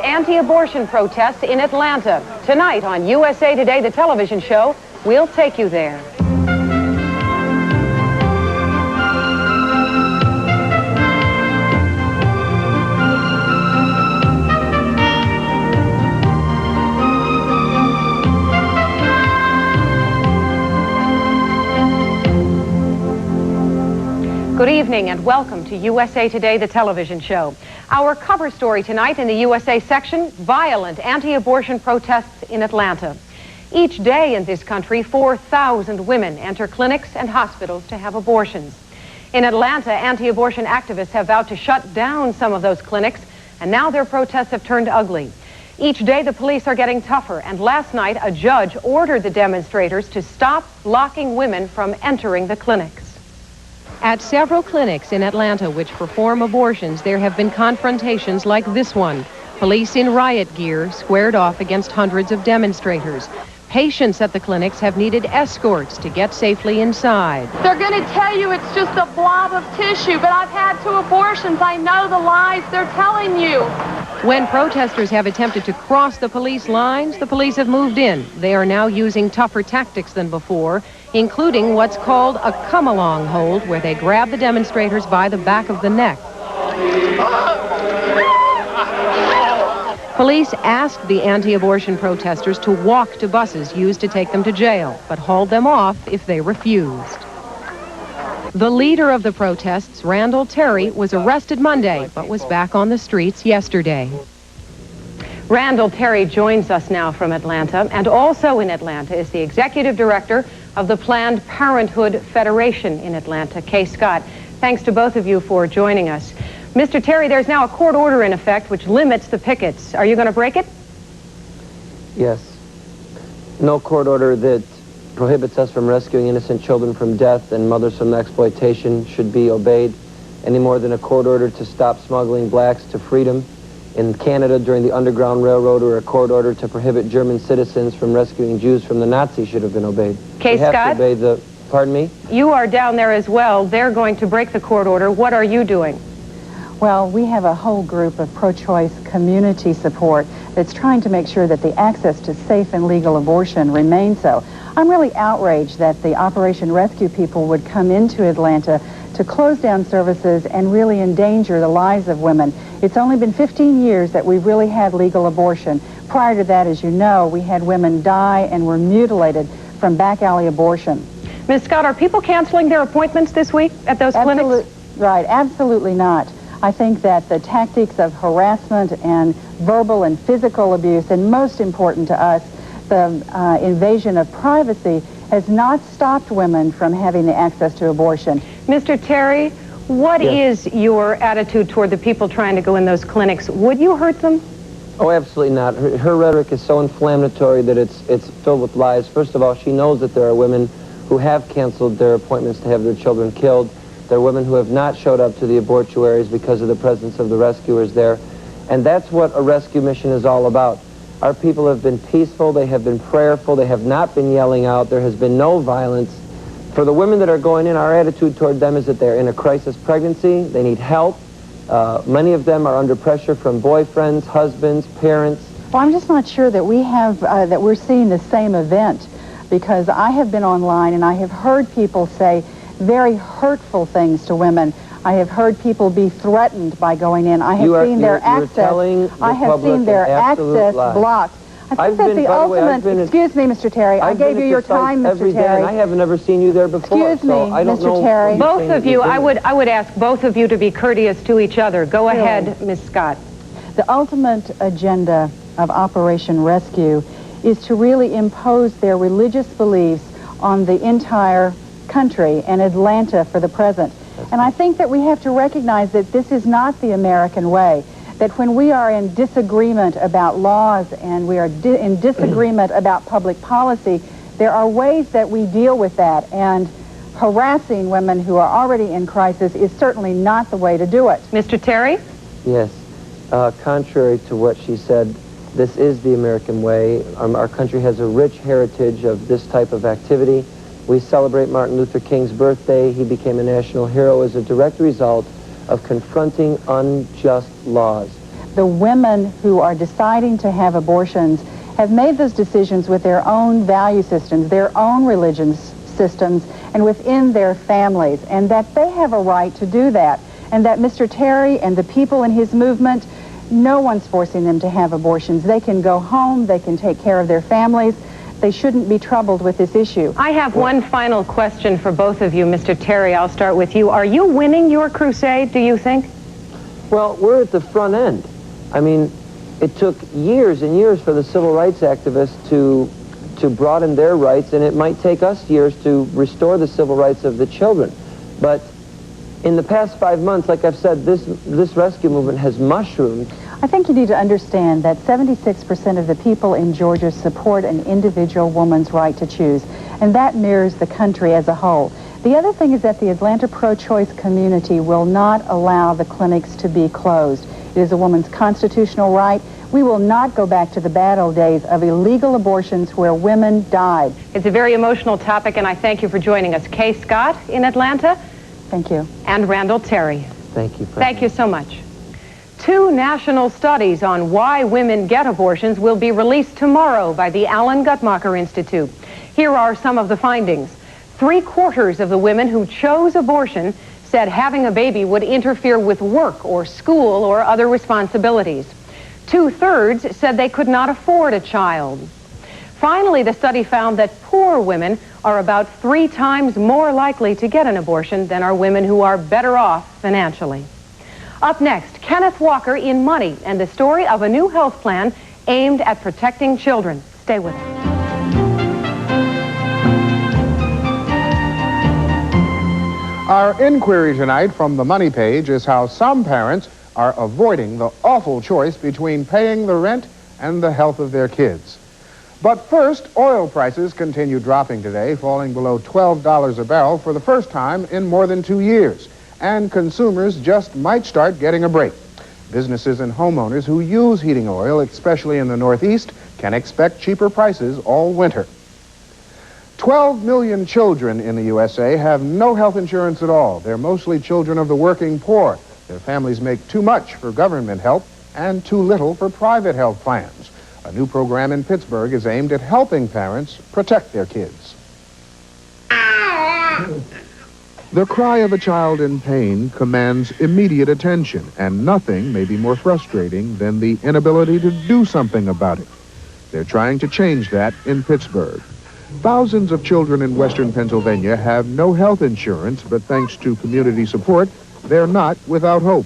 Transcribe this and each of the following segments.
anti-abortion protests in Atlanta. Tonight on USA Today, the television show, we'll take you there. Good evening and welcome to USA Today, the television show. Our cover story tonight in the USA section, violent anti-abortion protests in Atlanta. Each day in this country, 4,000 women enter clinics and hospitals to have abortions. In Atlanta, anti-abortion activists have vowed to shut down some of those clinics, and now their protests have turned ugly. Each day, the police are getting tougher, and last night, a judge ordered the demonstrators to stop blocking women from entering the clinics. At several clinics in Atlanta which perform abortions, there have been confrontations like this one. Police in riot gear squared off against hundreds of demonstrators. Patients at the clinics have needed escorts to get safely inside. They're going to tell you it's just a blob of tissue, but I've had 2 abortions. I know the lies they're telling you. When protesters have attempted to cross the police lines, the police have moved in. They are now using tougher tactics than before, including what's called a come-along hold, where they grab the demonstrators by the back of the neck. Police asked the anti-abortion protesters to walk to buses used to take them to jail, but hauled them off if they refused. The leader of the protests, Randall Terry, was arrested Monday, but was back on the streets yesterday. Randall Terry joins us now from Atlanta, and also in Atlanta is the executive director of the Planned Parenthood Federation in Atlanta, Kay Scott. Thanks to both of you for joining us. Mr. Terry, there's now a court order in effect which limits the pickets. Are you going to break it? Yes. No court order that prohibits us from rescuing innocent children from death and mothers from exploitation should be obeyed, any more than a court order to stop smuggling blacks to freedom in Canada during the Underground Railroad, or a court order to prohibit German citizens from rescuing Jews from the Nazis should have been obeyed. Kay Scott? We have to obey the... Pardon me? You are down there as well. They're going to break the court order. What are you doing? Well, we have a whole group of pro-choice community support that's trying to make sure that the access to safe and legal abortion remains so. I'm really outraged that the Operation Rescue people would come into Atlanta to close down services and really endanger the lives of women. It's only been 15 years that we've really had legal abortion. Prior to that, as you know, we had women die and were mutilated from back alley abortion. Ms. Scott, are people canceling their appointments this week at those clinics? Right, absolutely not. I think that the tactics of harassment and verbal and physical abuse, and most important to us, the invasion of privacy, has not stopped women from having the access to abortion. Mr. Terry, what is your attitude toward the people trying to go in those clinics? Would you hurt them? Oh, absolutely not. Her rhetoric is so inflammatory that it's filled with lies. First of all, she knows that there are women who have canceled their appointments to have their children killed. There are women who have not showed up to the abortuaries because of the presence of the rescuers there. And that's what a rescue mission is all about. Our people have been peaceful, they have been prayerful, they have not been yelling out, there has been no violence. For the women that are going in, our attitude toward them is that they're in a crisis pregnancy, they need help. Many of them are under pressure from boyfriends, husbands, parents. Well, I'm just not sure that we have, that we're seeing the same event, because I have been online and I have heard people say very hurtful things to women. I have heard people be threatened by going in. I have seen their access. I have seen their access blocked. I think that the ultimate. Excuse me, Mr. Terry. I gave you your time, Mr. Terry. I haven't ever seen you there before. Excuse me, Mr. Terry. Both of you, I would ask both of you to be courteous to each other. Go ahead, Ms. Scott. The ultimate agenda of Operation Rescue is to really impose their religious beliefs on the entire country and Atlanta for the present. And I think that we have to recognize that this is not the American way, that when we are in disagreement about laws and we are in disagreement about public policy, there are ways that we deal with that, and harassing women who are already in crisis is certainly not the way to do it. Mr. Terry? Yes. Contrary to what she said, this is the American way. Our country has a rich heritage of this type of activity. We celebrate Martin Luther King's birthday. He became a national hero as a direct result of confronting unjust laws. the women who are deciding to have abortions have made those decisions with their own value systems, their own religion systems, and within their families, and that they have a right to do that, and that Mr. Terry and the people in his movement, no one's forcing them to have abortions. They can go home, they can take care of their families. They shouldn't be troubled with this issue. I have one final question for both of you. Mr. Terry, I'll start with you. Are you winning your crusade, do you think? Well, we're at the front end. I mean, it took years and years for the civil rights activists to broaden their rights, and it might take us years to restore the civil rights of the children. But in the past 5 months, like I've said, this rescue movement has mushroomed. I think you need to understand that 76% of the people in Georgia support an individual woman's right to choose, and that mirrors the country as a whole. The other thing is that the Atlanta pro-choice community will not allow the clinics to be closed. It is a woman's constitutional right. We will not go back to the bad old days of illegal abortions where women died. It's a very emotional topic, and I thank you for joining us. Kay Scott in Atlanta. Thank you. And Randall Terry. Thank you. Thank you so much. 2 national studies on why women get abortions will be released tomorrow by the Alan Guttmacher Institute. Here are some of the findings. 3/4 of the women who chose abortion said having a baby would interfere with work or school or other responsibilities. 2/3 said they could not afford a child. Finally, the study found that poor women are about 3 times more likely to get an abortion than are women who are better off financially. Up next, Kenneth Walker in Money and the story of a new health plan aimed at protecting children. Stay with us. Our inquiry tonight from the Money page is how some parents are avoiding the awful choice between paying the rent and the health of their kids. But first, oil prices continue dropping today, falling below $12 a barrel for the first time in more than 2 years. And consumers just might start getting a break. Businesses and homeowners who use heating oil, especially in the Northeast, can expect cheaper prices all winter. 12 million children in the USA have no health insurance at all. They're mostly children of the working poor. Their families make too much for government help and too little for private health plans. A new program in Pittsburgh is aimed at helping parents protect their kids. The cry of a child in pain commands immediate attention, and nothing may be more frustrating than the inability to do something about it. They're trying to change that in Pittsburgh. Thousands of children in western Pennsylvania have no health insurance, but thanks to community support, they're not without hope.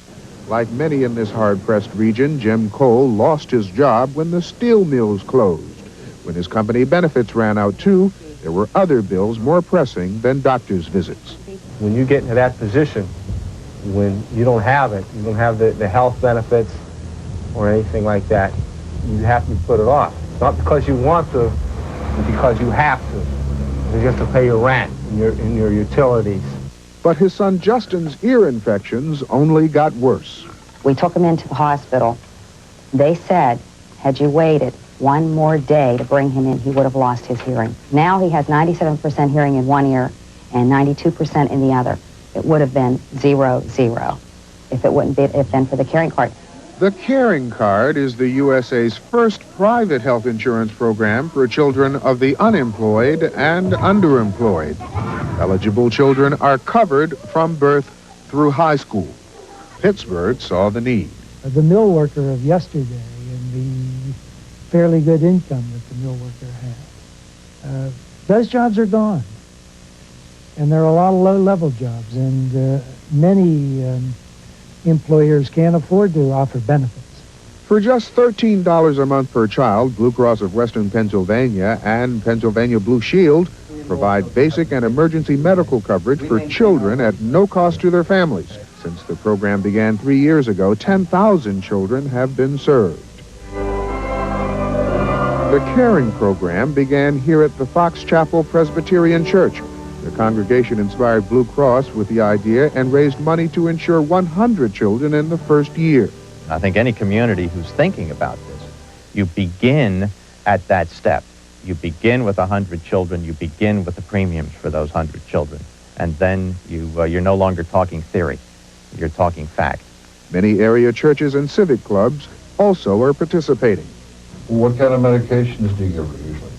Like many in this hard-pressed region, Jim Cole lost his job when the steel mills closed. When his company benefits ran out too, there were other bills more pressing than doctor's visits. When you get into that position, when you don't have it, you don't have the health benefits or anything like that, you have to put it off. Not because you want to, but because you have to. You have to pay your rent and your utilities. But his son Justin's ear infections only got worse. We took him into the hospital. They said, had you waited one more day to bring him in, he would have lost his hearing. Now he has 97% hearing in one ear and 92% in the other. It would have been 0-0 if it wouldn't have been for the Caring Card. The Caring Card is the USA's first private health insurance program for children of the unemployed and underemployed. Eligible children are covered from birth through high school. Pittsburgh saw the need. The mill worker of yesterday and the fairly good income that the mill worker had, those jobs are gone. And there are a lot of low-level jobs, and many employers can't afford to offer benefits. For just $13 a month per child, Blue Cross of Western Pennsylvania and Pennsylvania Blue Shield provide basic and emergency medical coverage for children at no cost to their families. Since the program began 3 years ago, 10,000 children have been served. The Caring program began here at the Fox Chapel Presbyterian Church. The congregation inspired Blue Cross with the idea and raised money to insure 100 children in the first year. I think any community who's thinking about this, you begin at that step. You begin with 100 children, you begin with the premiums for those 100 children, and then you're no longer talking theory, you're talking fact. Many area churches and civic clubs also are participating. What kind of medications do you give her usually?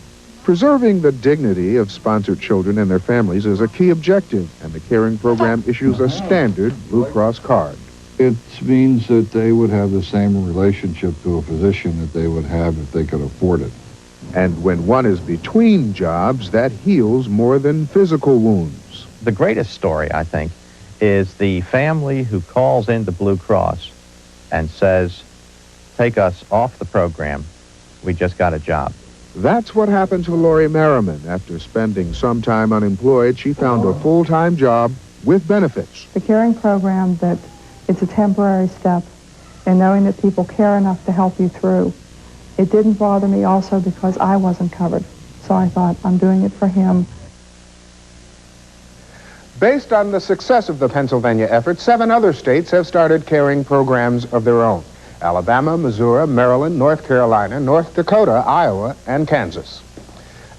Preserving the dignity of sponsored children and their families is a key objective, and the caring program issues a standard Blue Cross card. It means that they would have the same relationship to a physician that they would have if they could afford it. And when one is between jobs, that heals more than physical wounds. The greatest story, I think, is the family who calls into Blue Cross and says, take us off the program, we just got a job. That's what happened to Lori Merriman. After spending some time unemployed, she found a full-time job with benefits. The caring program, that it's a temporary step, and knowing that people care enough to help you through. It didn't bother me also because I wasn't covered. So I thought, I'm doing it for him. Based on the success of the Pennsylvania effort, 7 other states have started caring programs of their own. Alabama, Missouri, Maryland, North Carolina, North Dakota, Iowa, and Kansas.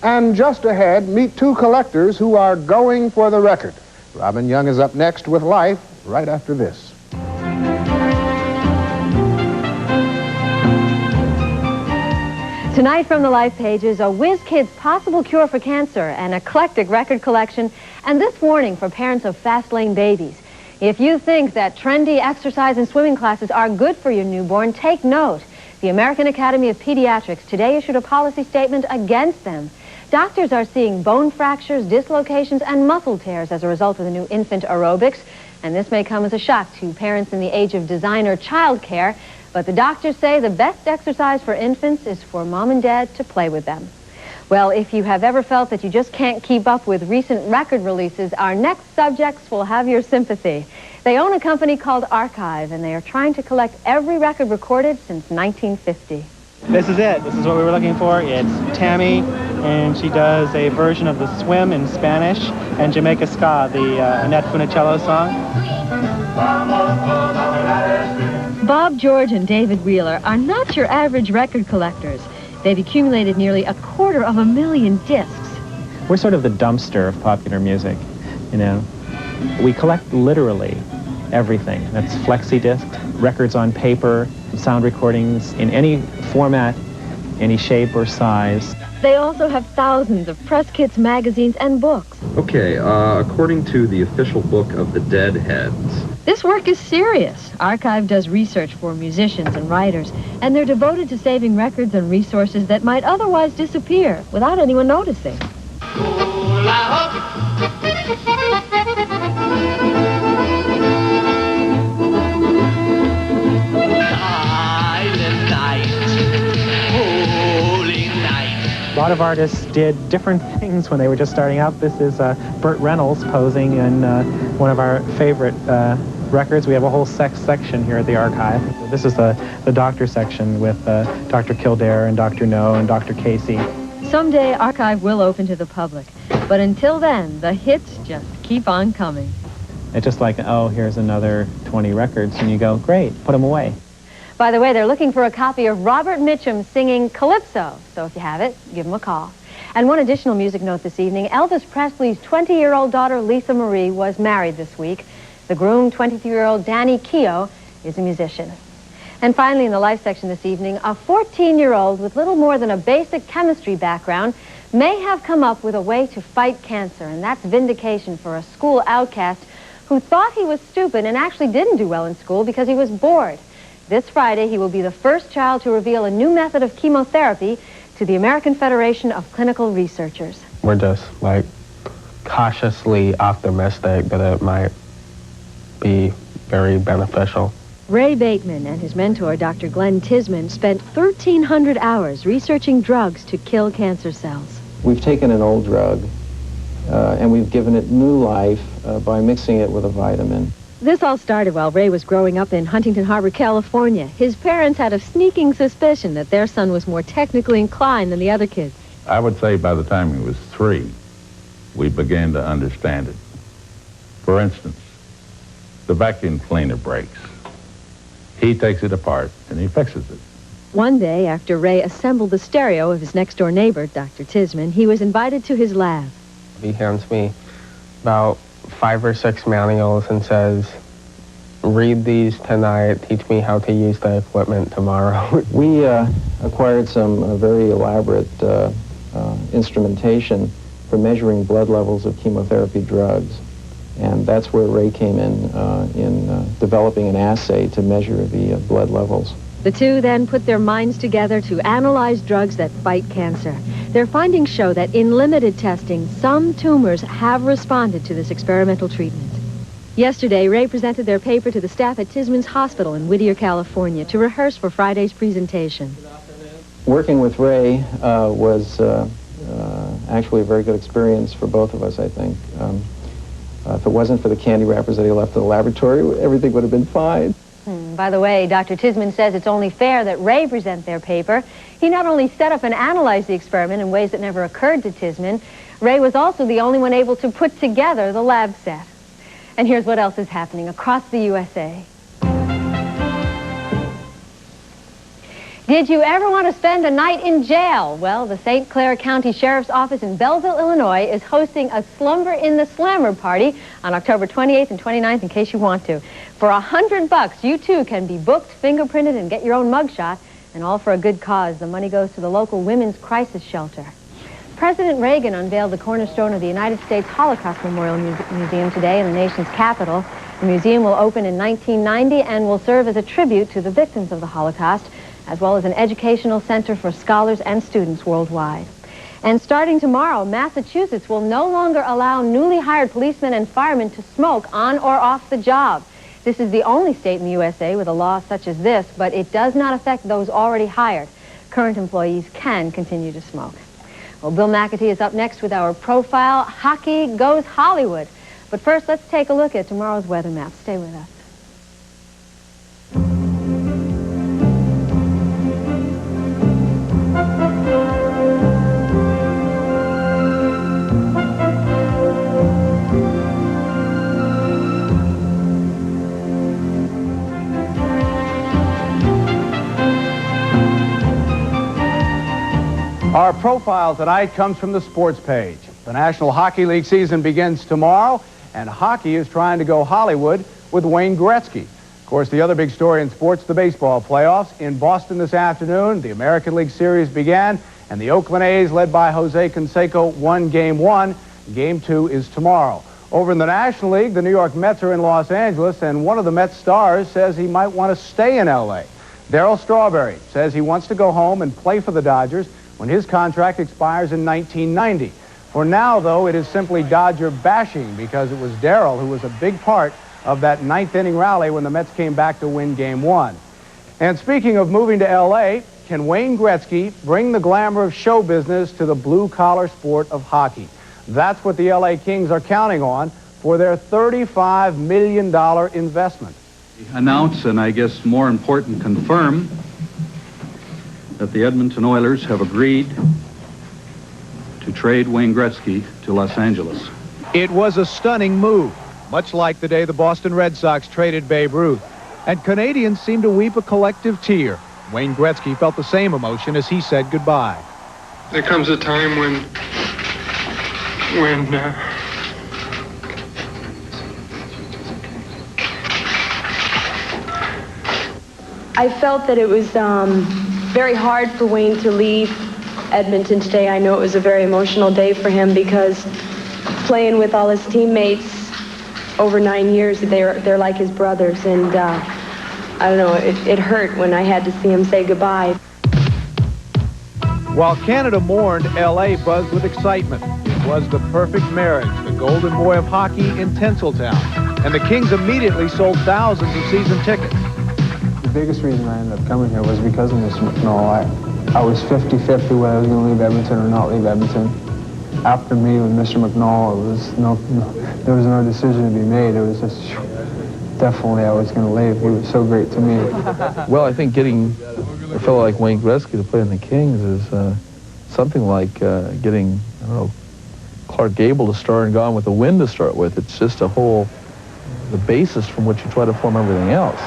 And just ahead, meet 2 collectors who are going for the record. Robin Young is up next with Life right after this. Tonight from the Life pages, a Whiz Kids possible cure for cancer, an eclectic record collection, and this warning for parents of fast-lane babies. If you think that trendy exercise and swimming classes are good for your newborn, take note. The American Academy of Pediatrics today issued a policy statement against them. Doctors are seeing bone fractures, dislocations, and muscle tears as a result of the new infant aerobics, and this may come as a shock to parents in the age of designer childcare. But the doctors say the best exercise for infants is for mom and dad to play with them. Well, if you have ever felt that you just can't keep up with recent record releases, our next subjects will have your sympathy. They own a company called Archive, and they are trying to collect every record recorded since 1950. This is it. This is what we were looking for. It's Tammy, and she does a version of The Swim in Spanish and Jamaica Ska, the Annette Funicello song. Bob George and David Wheeler are not your average record collectors. They've accumulated nearly 250,000 discs. We're sort of the dumpster of popular music, you know. We collect literally everything. That's flexi discs, records on paper, sound recordings in any format, any shape or size. They also have thousands of press kits, magazines, and books. Okay, according to the official book of the Deadheads, this work is serious. Archive does research for musicians and writers, and they're devoted to saving records and resources that might otherwise disappear without anyone noticing. A lot of artists did different things when they were just starting out. This is Burt Reynolds posing in one of our favorite records. We have a whole section here at the Archive. This is the doctor section with Dr. Kildare and Dr. No and Dr. Casey. Someday, Archive will open to the public. But until then, the hits just keep on coming. It's just like, oh, here's another 20 records, and you go, great, put them away. By the way, they're looking for a copy of Robert Mitchum singing Calypso. So if you have it, give them a call. And one additional music note this evening, Elvis Presley's 20-year-old daughter, Lisa Marie, was married this week. The groom, 23-year-old Danny Keough, is a musician. And finally, in the Life section this evening, a 14-year-old with little more than a basic chemistry background may have come up with a way to fight cancer, and that's vindication for a school outcast who thought he was stupid and actually didn't do well in school because he was bored. This Friday, he will be the first child to reveal a new method of chemotherapy to the American Federation of Clinical Researchers. We're just, like, cautiously optimistic that it might be very beneficial. Ray Bateman and his mentor, Dr. Glenn Tisman, spent 1,300 hours researching drugs to kill cancer cells. We've taken an old drug and we've given it new life by mixing it with a vitamin. This all started while Ray was growing up in Huntington Harbor, California. His parents had a sneaking suspicion that their son was more technically inclined than the other kids. I would say by the time he was 3, we began to understand it. For instance, the vacuum cleaner breaks. He takes it apart and he fixes it. One day, after Ray assembled the stereo of his next-door neighbor, Dr. Tisman, he was invited to his lab. He hands me about 5 or 6 manuals and says, read these tonight, teach me how to use the equipment tomorrow. We acquired some very elaborate instrumentation for measuring blood levels of chemotherapy drugs. And that's where Ray came in developing an assay to measure the blood levels. The two then put their minds together to analyze drugs that fight cancer. Their findings show that in limited testing, some tumors have responded to this experimental treatment. Yesterday, Ray presented their paper to the staff at Tisman's Hospital in Whittier, California, to rehearse for Friday's presentation. Working with Ray was actually a very good experience for both of us, I think. If it wasn't for the candy wrappers that he left in the laboratory, everything would have been fine. By the way, Dr. Tisman says it's only fair that Ray present their paper. He not only set up and analyzed the experiment in ways that never occurred to Tisman, Ray was also the only one able to put together the lab set. And here's what else is happening across the USA. Did you ever want to spend a night in jail? Well, the St. Clair County Sheriff's Office in Belleville, Illinois is hosting a Slumber in the Slammer party on October 28th and 29th in case you want to. For $100, you too can be booked, fingerprinted, and get your own mugshot, and all for a good cause. The money goes to the local women's crisis shelter. President Reagan unveiled the cornerstone of the United States Holocaust Memorial Museum today in the nation's capital. The museum will open in 1990 and will serve as a tribute to the victims of the Holocaust, as well as an educational center for scholars and students worldwide. And starting tomorrow, Massachusetts will no longer allow newly hired policemen and firemen to smoke on or off the job. This is the only state in the USA with a law such as this, but it does not affect those already hired. Current employees can continue to smoke. Well, Bill McAtee is up next with our profile, Hockey Goes Hollywood. But first, let's take a look at tomorrow's weather map. Stay with us. Our profile tonight comes from the sports page. The National Hockey League season begins tomorrow, and hockey is trying to go Hollywood with Wayne Gretzky. Of course, the other big story in sports, the baseball playoffs. In Boston this afternoon, the American League Series began, and the Oakland A's, led by Jose Canseco, won Game 1. Game 2 is tomorrow. Over in the National League, the New York Mets are in Los Angeles, and one of the Mets stars says he might want to stay in L.A. Darryl Strawberry says he wants to go home and play for the Dodgers when his contract expires in 1990. For now, though, it is simply Dodger bashing because it was Darryl who was a big part of that ninth-inning rally when the Mets came back to win Game 1. And speaking of moving to L.A., can Wayne Gretzky bring the glamour of show business to the blue-collar sport of hockey? That's what the L.A. Kings are counting on for their $35 million investment. Announce, and I guess more important, confirm that the Edmonton Oilers have agreed to trade Wayne Gretzky to Los Angeles. It was a stunning move, much like the day the Boston Red Sox traded Babe Ruth. And Canadians seemed to weep a collective tear. Wayne Gretzky felt the same emotion as he said goodbye. There comes a time when I felt that it was very hard for Wayne to leave Edmonton today. I know it was a very emotional day for him because playing with all his teammates over 9 years, they're like his brothers, and I don't know, it hurt when I had to see him say goodbye. While Canada mourned, L.A. buzzed with excitement. It was the perfect marriage, the golden boy of hockey in Tinseltown. And the Kings immediately sold thousands of season tickets. The biggest reason I ended up coming here was because of Mr. McNall. I was 50-50 whether I was going to leave Edmonton or not leave Edmonton. After me with Mr. McNall, there was no decision to be made. It was just definitely I was going to leave. He was so great to me. Well, I think getting a fellow like Wayne Gretzky to play in the Kings is something like getting, I don't know, Clark Gable to star in Gone with the Wind to start with. It's just the basis from which you try to form everything else.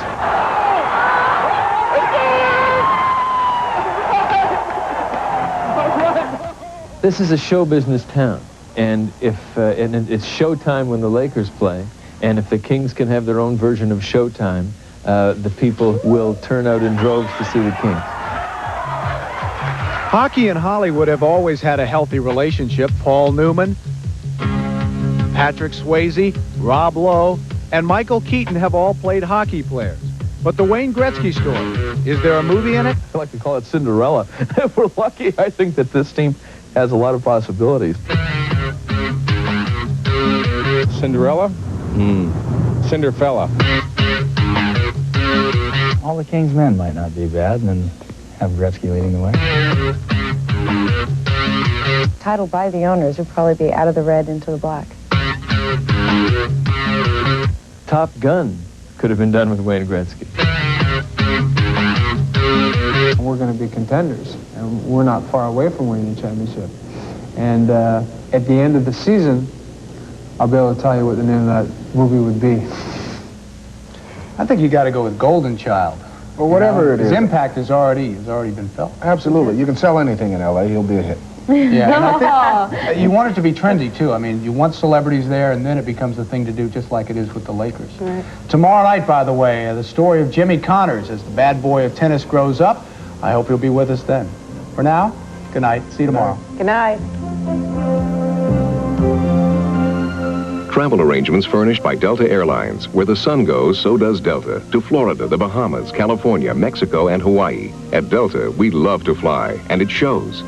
This is a show business town, and if and it's showtime when the Lakers play, And if the Kings can have their own version of Showtime, the people will turn out in droves to see the Kings. Hockey and Hollywood have always had a healthy relationship. Paul Newman, Patrick Swayze, Rob Lowe, and Michael Keaton have all played hockey players. But the Wayne Gretzky story, is there a movie in it? I like to call it Cinderella. If we're lucky, I think that this team has a lot of possibilities. Cinderella? Cinderfella. All the King's Men might not be bad, and then have Gretzky leading the way. Titled by the owners would probably be Out of the Red into the Black. Top Gun could have been done with Wayne Gretzky. We're going to be contenders, and we're not far away from winning the championship. And at the end of the season, I'll be able to tell you what the name of that movie would be. I think you got to go with Golden Child. Well, whatever it is. His impact has already been felt. Absolutely. You can sell anything in L.A., he'll be a hit. Yeah, and I think you want it to be trendy, too. I mean, you want celebrities there, and then it becomes the thing to do, just like it is with the Lakers. Right. Tomorrow night, by the way, the story of Jimmy Connors as the bad boy of tennis grows up. I hope you'll be with us then. For now, good night. See you tomorrow. Good night. Travel arrangements furnished by Delta Airlines. Where the sun goes, so does Delta. To Florida, the Bahamas, California, Mexico, and Hawaii. At Delta, we love to fly, and it shows.